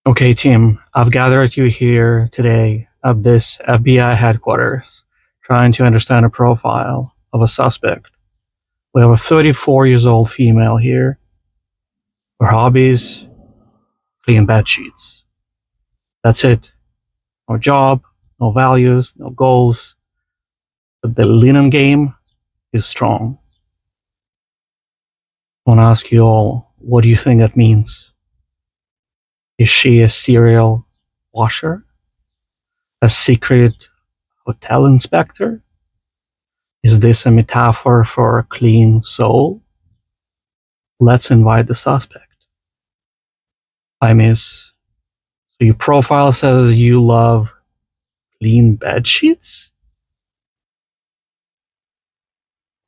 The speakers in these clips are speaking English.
Okay, team, I've gathered you here today at this FBI headquarters, trying to understand a profile of a suspect. We have a 34 years old female here. Her hobbies, clean bed sheets. That's it. No job, no values, no goals. But the linen game is strong. I want to ask you all, what do you think that means? Is she a serial washer? A secret hotel inspector? Is this a metaphor for a clean soul? Let's invite the suspect. Hi, miss. So your profile says you love clean bed sheets?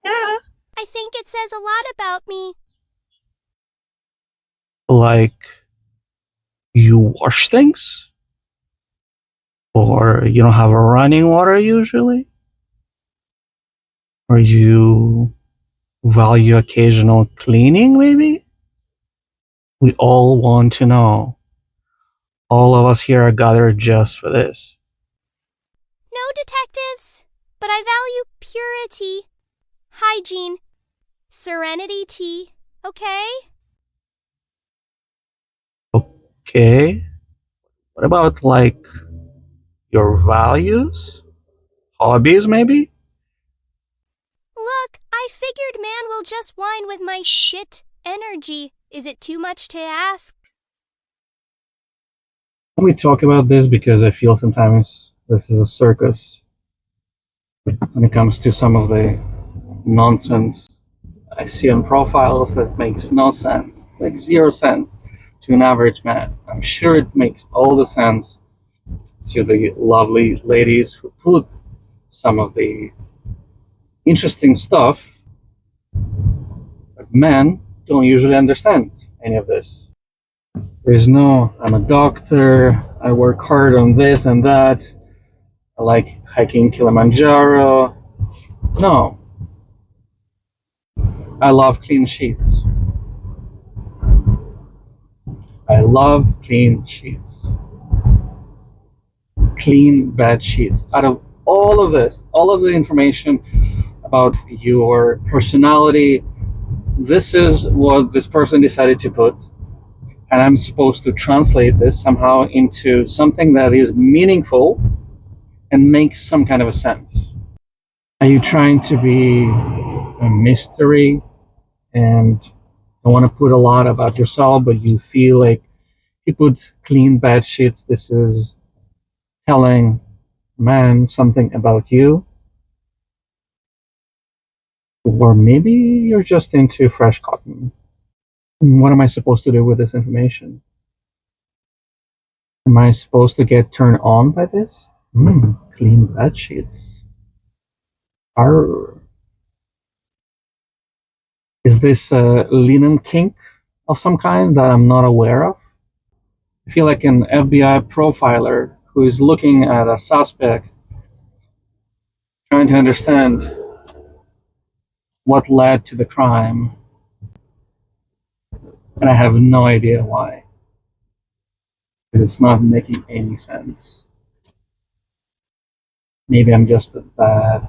Yeah. I think it says a lot about me. Like you wash things? Or you don't have a running water usually? Or you value occasional cleaning, maybe? We all want to know. All of us here are gathered just for this. No detectives, but I value purity, hygiene, serenity tea, okay? Okay. What about like your values? Hobbies, maybe? Look, I figured man will just whine with my shit energy. Is it too much to ask? Let me talk about this because I feel sometimes this is a circus when it comes to some of the nonsense I see on profiles that makes no sense, like zero sense to an average man. I'm sure it makes all the sense to the lovely ladies who put some of the interesting stuff, but men don't usually understand any of this. There's no, I'm a doctor, I work hard on this and that, I like hiking Kilimanjaro. No, I love clean sheets. I love clean sheets. Clean bed sheets. Out of all of this, all of the information about your personality, this is what this person decided to put. And I'm supposed to translate this somehow into something that is meaningful and makes some kind of a sense. Are you trying to be a mystery and don't want to put a lot about yourself, but you feel like you put clean bed sheets, this is telling man something about you? Or maybe you're just into fresh cotton. What am I supposed to do with this information? Am I supposed to get turned on by this? Clean bed sheets. Arr. Is this a linen kink of some kind that I'm not aware of? I feel like an FBI profiler who is looking at a suspect, trying to understand what led to the crime, and I have no idea why. Because it's not making any sense. Maybe I'm just a bad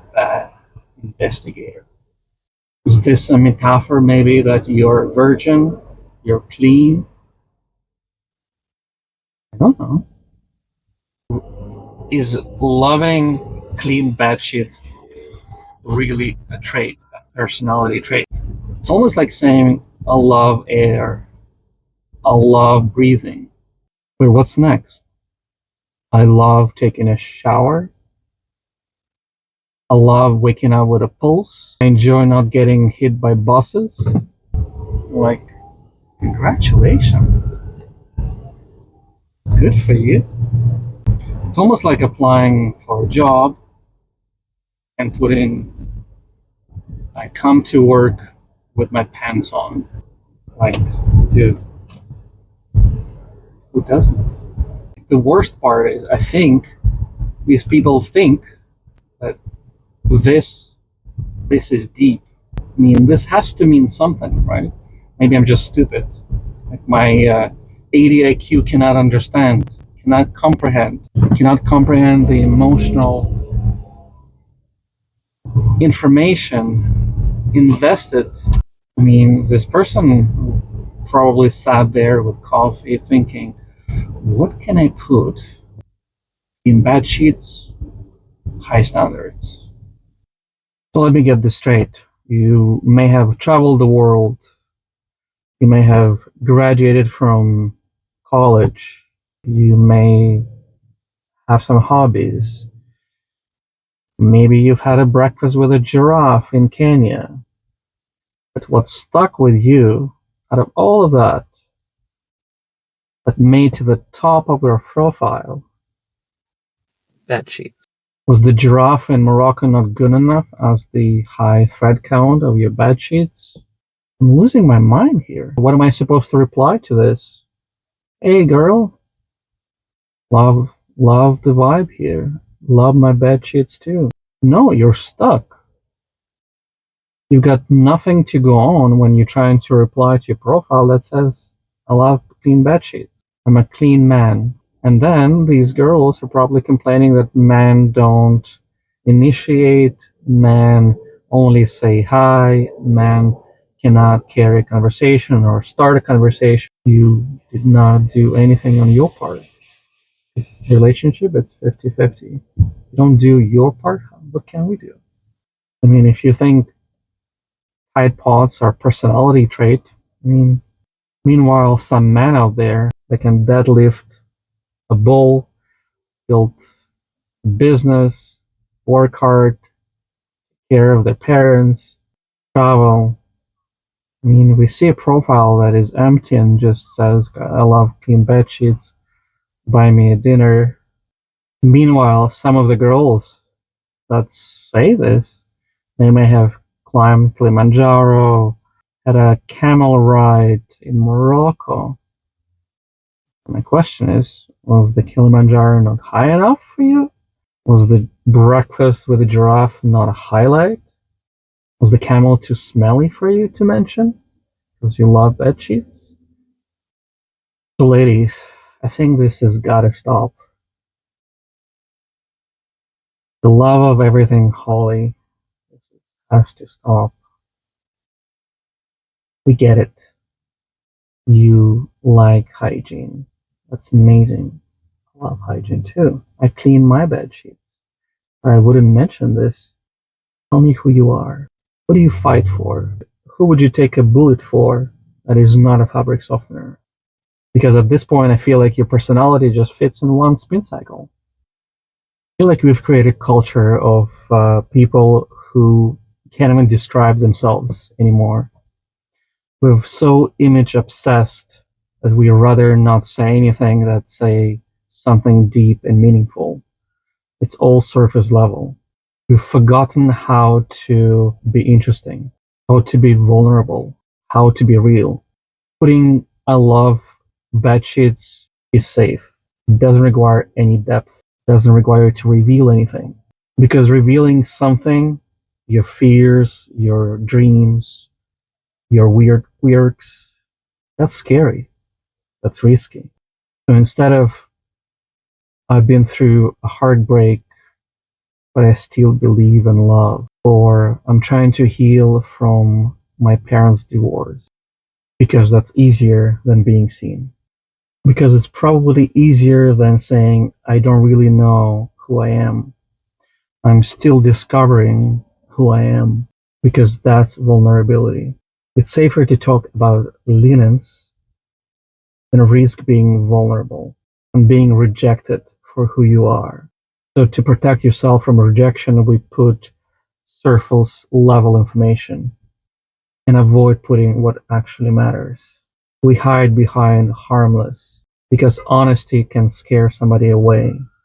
investigator. Is this a metaphor, maybe, that you're a virgin, you're clean? I don't know. Is loving clean bed sheets really a trait, a personality trait? It's almost like saying, I love air, I love breathing. Wait, what's next? I love taking a shower. I love waking up with a pulse. I enjoy not getting hit by buses. Like, congratulations. Good for you. It's almost like applying for a job and putting, I come to work with my pants on. Like, dude, who doesn't? The worst part is, I think, these people think that this this is deep. This has to mean something, right? Maybe I'm just stupid. Like my 80 IQ cannot understand, cannot comprehend the emotional information invested. I mean, this person probably sat there with coffee thinking, what can I put in bad sheets? High standards. So let me get this straight. You may have traveled the world, you may have graduated from college, you may have some hobbies. Maybe you've had a breakfast with a giraffe in Kenya. But what stuck with you out of all of that, that made to the top of your profile, Bed sheets. was the giraffe in Morocco not good enough as the high thread count of your bed sheets? I'm losing my mind here. What am I supposed to reply to this? Hey girl, love the vibe here. Love my bed sheets too. No, you're stuck. You've got nothing to go on when you're trying to reply to your profile that says, I love clean bed sheets. I'm a clean man. And then these girls are probably complaining that men don't initiate, men only say hi, men cannot carry a conversation or start a conversation. You did not do anything on your part. This relationship, it's 50-50. You don't do your part, what can we do? I mean, if you think Tide Pods are personality trait, I mean, meanwhile, some man out there that can deadlift a bull, build a business, work hard, take care of their parents, travel. I mean, we see a profile that is empty and just says, I love clean bed sheets, buy me a dinner. Meanwhile, some of the girls that say this, they may have climbed Kilimanjaro, had a camel ride in Morocco. My question is, was the Kilimanjaro not high enough for you? Was the breakfast with the giraffe not a highlight? Was the camel too smelly for you to mention? Because you love bed sheets? So ladies, I think this has gotta stop. The love of everything holy, this has to stop. We get it. You like hygiene. That's amazing. I love hygiene too. I clean my bed sheets. I wouldn't mention this. Tell me who you are. What do you fight for? Who would you take a bullet for that is not a fabric softener? Because at this point, I feel like your personality just fits in one spin cycle. I feel like we've created a culture of people who can't even describe themselves anymore. We're so image obsessed that we rather not say anything that say something deep and meaningful. It's all surface level. We've forgotten how to be interesting, how to be vulnerable, how to be real. Putting I love bed sheets is safe. It doesn't require any depth. It doesn't require to reveal anything. Because revealing something, your fears, your dreams, your weird quirks, that's scary. That's risky. So instead of I've been through a heartbreak, but I still believe in love, or I'm trying to heal from my parents' divorce, because that's easier than being seen. Because it's probably easier than saying, I don't really know who I am. I'm still discovering who I am, because that's vulnerability. It's safer to talk about linens than risk being vulnerable and being rejected for who you are. So to protect yourself from rejection, we put surface level information and avoid putting what actually matters. We hide behind harmless because honesty can scare somebody away.